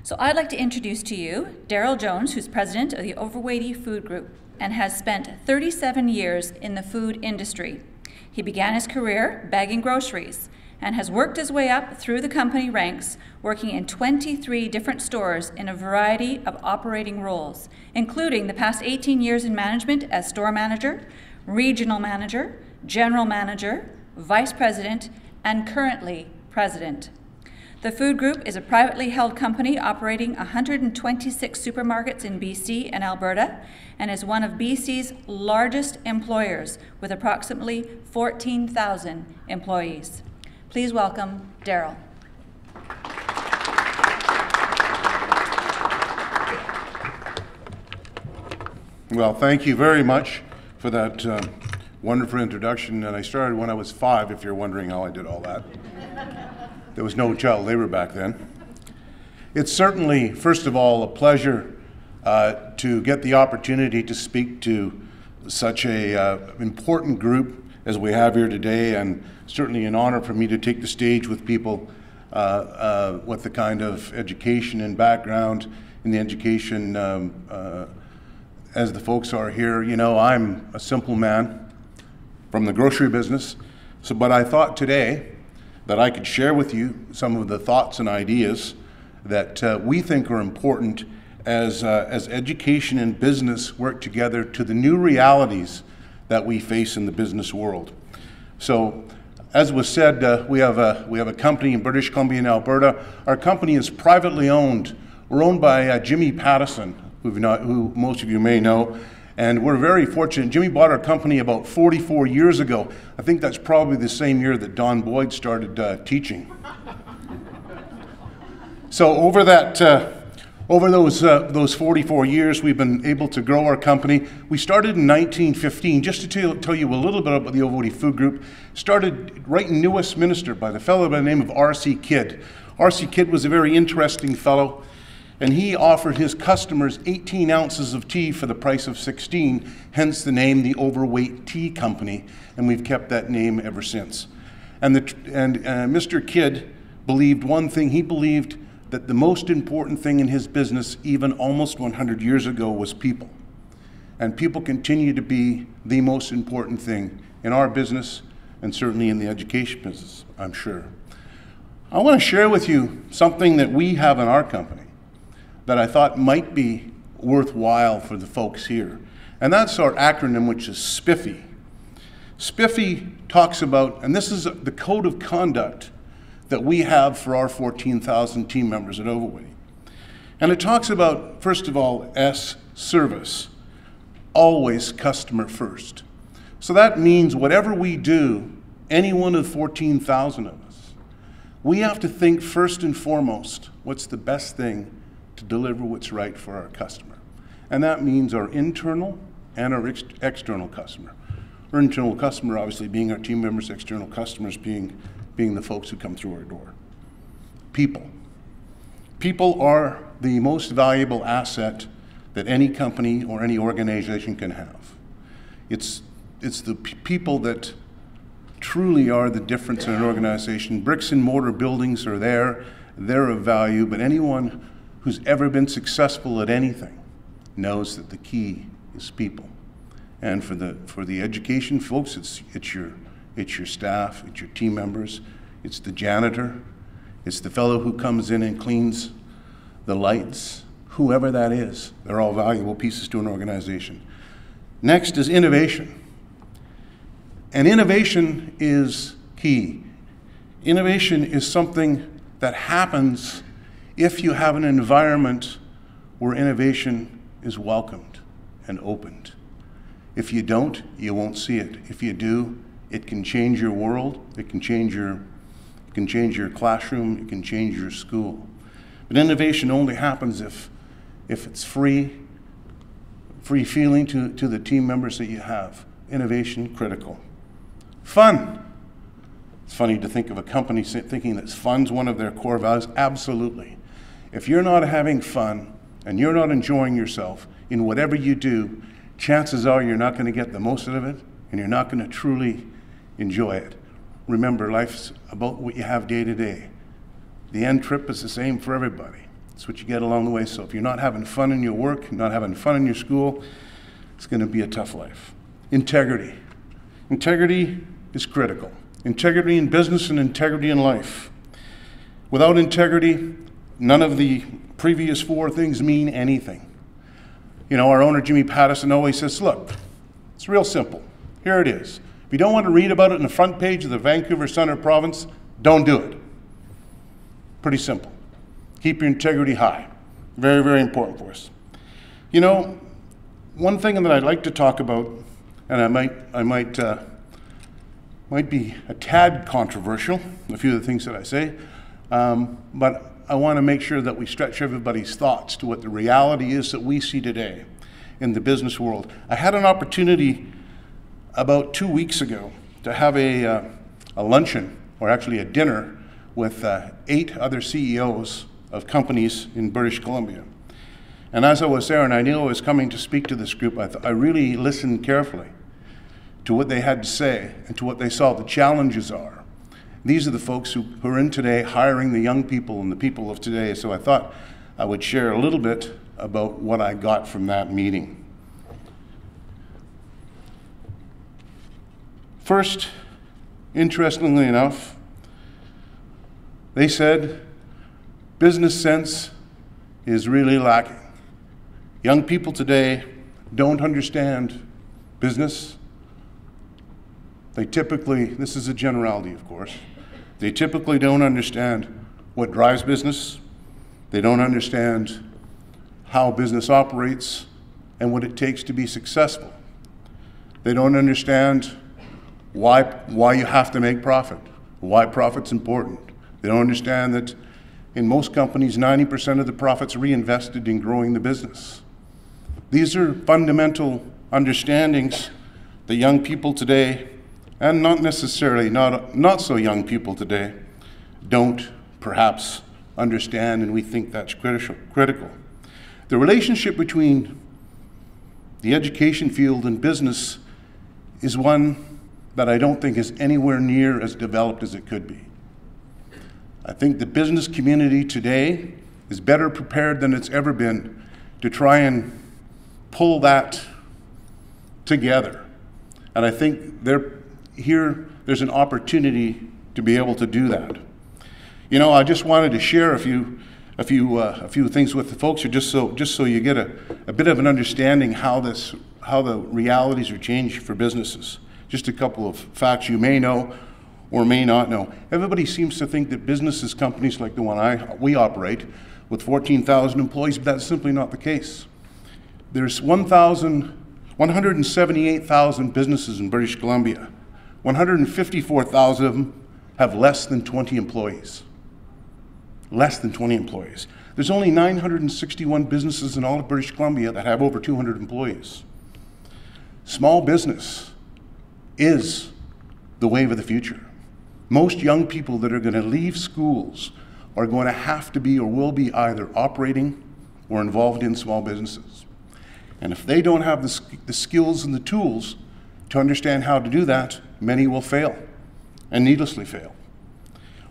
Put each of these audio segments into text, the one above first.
So I'd like to introduce to you Darrell Jones, who's president of the Overwaitea Food Group and has spent 37 years in the food industry. He began his career bagging groceries and has worked his way up through the company ranks, working in 23 different stores in a variety of operating roles, including the past 18 years in management as store manager, regional manager, general manager, vice president, and currently president. The food group is a privately held company operating 126 supermarkets in BC and Alberta and is one of BC's largest employers with approximately 14,000 employees. Please welcome Daryl. Well, thank you very much for that wonderful introduction. And I started when I was 5, if you're wondering how I did all that. There was no child labor back then. It's certainly, first of all, a pleasure to get the opportunity to speak to such a important group as we have here today, and certainly an honor for me to take the stage with people with the kind of education and background in the education as the folks are here. You know, I'm a simple man from the grocery business, but I thought today that I could share with you some of the thoughts and ideas that we think are important as education and business work together to the new realities that we face in the business world. So, as was said, we have a company in British Columbia and Alberta. Our company is privately owned. We're owned by Jimmy Pattison, who most of you may know. And we're very fortunate. Jimmy bought our company about 44 years ago. I think that's probably the same year that Don Boyd started teaching. So over those 44 years, we've been able to grow our company. We started in 1915, just to tell you a little bit about the Overwaitea Food Group. Started right in New Westminster by the fellow by the name of R.C. Kidd. R.C. Kidd was a very interesting fellow, and he offered his customers 18 ounces of tea for the price of 16, hence the name the Overweight Tea Company, and we've kept that name ever since. And Mr. Kidd believed one thing. He believed that the most important thing in his business, even almost 100 years ago, was people. And people continue to be the most important thing in our business and certainly in the education business, I'm sure. I want to share with you something that we have in our company that I thought might be worthwhile for the folks here. And that's our acronym, which is SPIFFY. SPIFFY talks about, and this is the code of conduct that we have for our 14,000 team members at Overwaitea. And it talks about, first of all, S, service, always customer first. So that means whatever we do, any one of the 14,000 of us, we have to think first and foremost, what's the best thing to deliver what's right for our customer. And that means our internal and our external customer. Our internal customer obviously being our team members, external customers being the folks who come through our door. People. People are the most valuable asset that any company or any organization can have. It's the people that truly are the difference in an organization. Bricks and mortar buildings are there, they're of value, but anyone who's ever been successful at anything knows that the key is people. And for the education folks, it's your staff, it's your team members, it's the janitor, it's the fellow who comes in and cleans the lights, whoever that is. They're all valuable pieces to an organization. Next is innovation. And innovation is key. Innovation is something that happens if you have an environment where innovation is welcomed and opened. If you don't, you won't see it. If you do, it can change your world, it can change your classroom, it can change your school. But innovation only happens if it's free feeling to the team members that you have. Innovation, critical. Fun. It's funny to think of a company thinking that fun's one of their core values. Absolutely. If you're not having fun and you're not enjoying yourself in whatever you do, chances are you're not going to get the most out of it and you're not going to truly enjoy it. Remember, life's about what you have day to day. The end trip is the same for everybody. That's what you get along the way. So if you're not having fun in your work, not having fun in your school, it's going to be a tough life. Integrity. Integrity is critical. Integrity in business and integrity in life. Without integrity, none of the previous four things mean anything. You know, our owner, Jimmy Pattison, always says, look, it's real simple. Here it is. If you don't want to read about it in the front page of the Vancouver Sun Province, don't do it. Pretty simple. Keep your integrity high. Very, very important for us. You know, one thing that I'd like to talk about, and I might be a tad controversial, a few of the things that I say, but I want to make sure that we stretch everybody's thoughts to what the reality is that we see today in the business world. I had an opportunity about 2 weeks ago to have a luncheon, or actually a dinner, with 8 other CEOs of companies in British Columbia. And as I was there, and I knew I was coming to speak to this group, I really listened carefully to what they had to say and to what they saw the challenges are. These are the folks who are in today hiring the young people and the people of today. So I thought I would share a little bit about what I got from that meeting. First, interestingly enough, they said business sense is really lacking. Young people today don't understand business. They typically, this is a generality of course, they typically don't understand what drives business. They don't understand how business operates and what it takes to be successful. They don't understand why you have to make profit, why profit's important. They don't understand that in most companies, 90% of the profit's reinvested in growing the business. These are fundamental understandings that young people today, and not necessarily not so young people today, don't perhaps understand, and we think that's critical. The relationship between the education field and business is one that I don't think is anywhere near as developed as it could be. I think the business community today is better prepared than it's ever been to try and pull that together. And I think there's an opportunity to be able to do that. You know, I just wanted to share a few things with the folks here, just so you get a bit of an understanding how the realities are changing for businesses. Just a couple of facts you may know or may not know. Everybody seems to think that businesses, companies like the one we operate, with 14,000 employees, but that's simply not the case. There's 178,000 businesses in British Columbia. 154,000 of them have less than 20 employees. Less than 20 employees. There's only 961 businesses in all of British Columbia that have over 200 employees. Small business is the wave of the future. Most young people that are going to leave schools are going to have to be or will be either operating or involved in small businesses. And if they don't have the skills and the tools to understand how to do that, many will fail, and needlessly fail.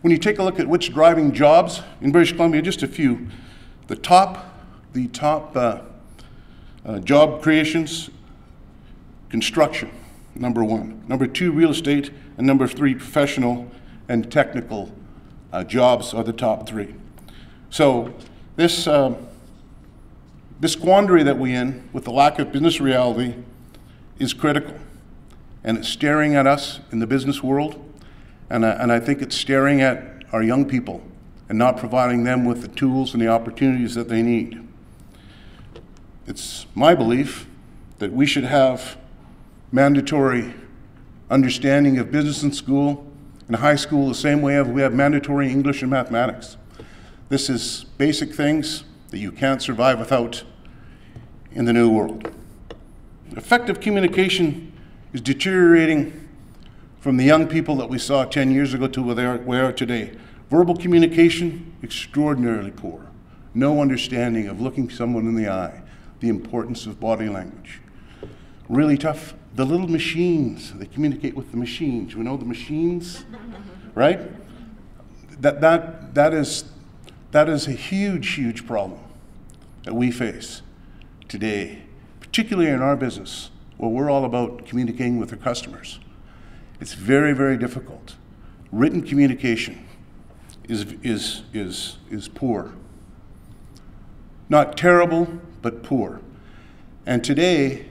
When you take a look at what's driving jobs in British Columbia, just a few, the top job creations, construction, number 1. Number 2, real estate, and number 3, professional and technical jobs are the top 3. So this quandary that we're in with the lack of business reality is critical, and it's staring at us in the business world, and I think it's staring at our young people and not providing them with the tools and the opportunities that they need. It's my belief that we should have mandatory understanding of business in school and high school the same way we have mandatory English and mathematics. This is basic things that you can't survive without in the new world. Effective communication is deteriorating from the young people that we saw 10 years ago to where we are today. Verbal communication, extraordinarily poor. No understanding of looking someone in the eye, the importance of body language. Really tough. The little machines, they communicate with the machines. You know the machines, right? That is That is a huge, huge problem that we face today, particularly in our business, where we're all about communicating with our customers. It's very, very difficult. Written communication is poor. Not terrible, but poor. And today,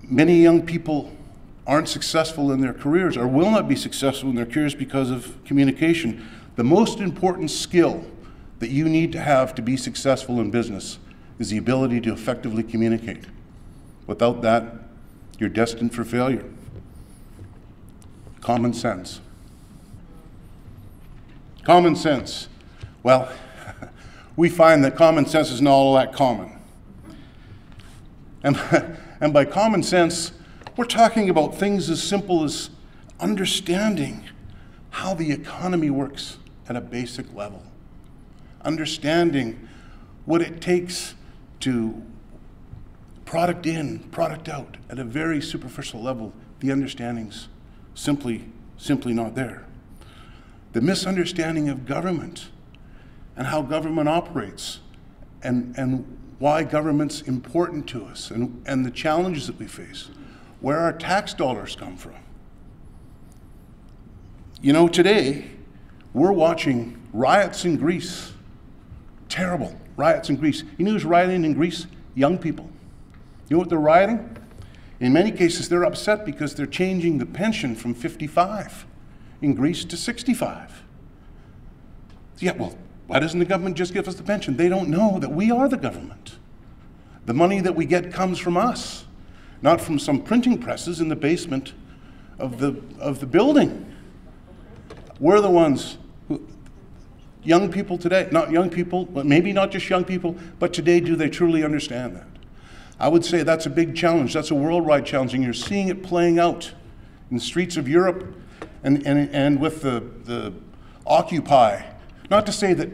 many young people aren't successful in their careers or will not be successful in their careers because of communication. The most important skill that you need to have to be successful in business is the ability to effectively communicate. Without that, you're destined for failure. Common sense. Common sense. Well, we find that common sense is not all that common. And by common sense, we're talking about things as simple as understanding how the economy works at a basic level. Understanding what it takes to product in, product out at a very superficial level. The understanding's simply not there. The misunderstanding of government and how government operates and why government's important to us and the challenges that we face, where our tax dollars come from. You know, today, we're watching riots in Greece. Terrible riots in Greece. You know who's rioting in Greece? Young people. You know what they're rioting? In many cases, they're upset because they're changing the pension from 55 in Greece to 65. Yeah, well, why doesn't the government just give us the pension? They don't know that we are the government. The money that we get comes from us, not from some printing presses in the basement of the building. We're the ones who, young people today, not young people, but maybe not just young people, but today do they truly understand that? I would say that's a big challenge. That's a worldwide challenge, and you're seeing it playing out in the streets of Europe and with the Occupy. Not to say that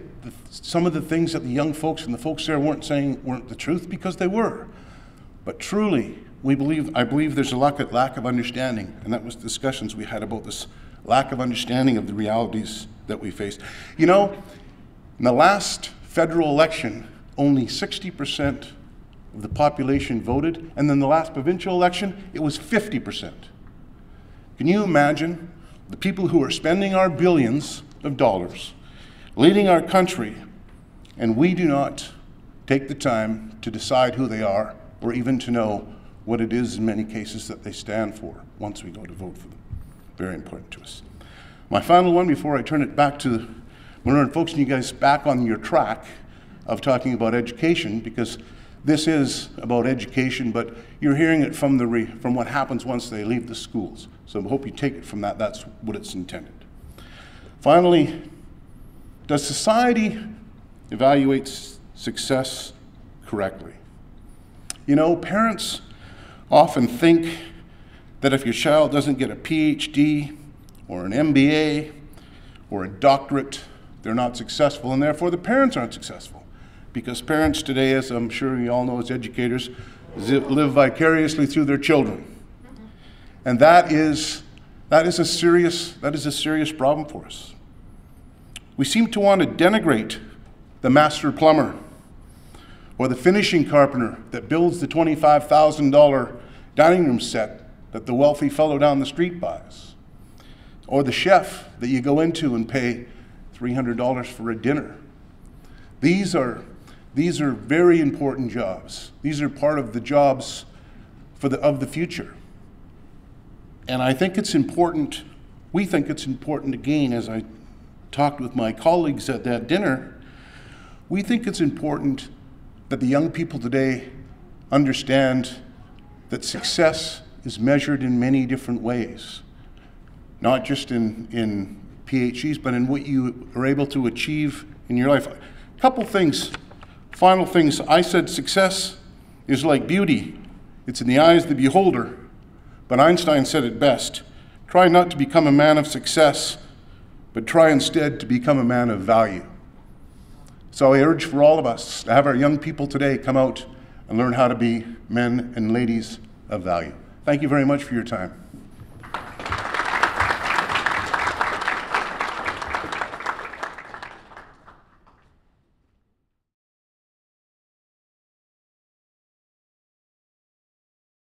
some of the things that the young folks and the folks there weren't saying weren't the truth, because they were. But truly, I believe there's a lack of understanding, and that was discussions we had about this lack of understanding of the realities that we face. You know, in the last federal election, only 60% of the population voted, and then the last provincial election, it was 50%. Can you imagine the people who are spending our billions of dollars, leading our country, and we do not take the time to decide who they are or even to know what it is in many cases that they stand for once we go to vote for them. Very important to us. My final one before I turn it back to Manure and folks and you guys back on your track of talking about education, because this is about education, but you're hearing it from what happens once they leave the schools. So I hope you take it from that. That's what it's intended. Finally, does society evaluate success correctly? You know, parents often think that if your child doesn't get a PhD or an MBA or a doctorate, they're not successful, and therefore the parents aren't successful. Because parents today, as I'm sure you all know as educators, live vicariously through their children. And that is a serious problem for us. We seem to want to denigrate the master plumber or the finishing carpenter that builds the $25,000 dining room set that the wealthy fellow down the street buys, or the chef that you go into and pay $300 for a dinner. These are very important jobs. These are part of the jobs of the future. And I think it's important, we think it's important again, as I talked with my colleagues at that dinner, we think it's important that the young people today understand that success is measured in many different ways, not just in PhDs, but in what you are able to achieve in your life. A couple things, final things. I said success is like beauty. It's in the eyes of the beholder. But Einstein said it best. Try not to become a man of success, but try instead to become a man of value. So I urge for all of us to have our young people today come out and learn how to be men and ladies of value. Thank you very much for your time.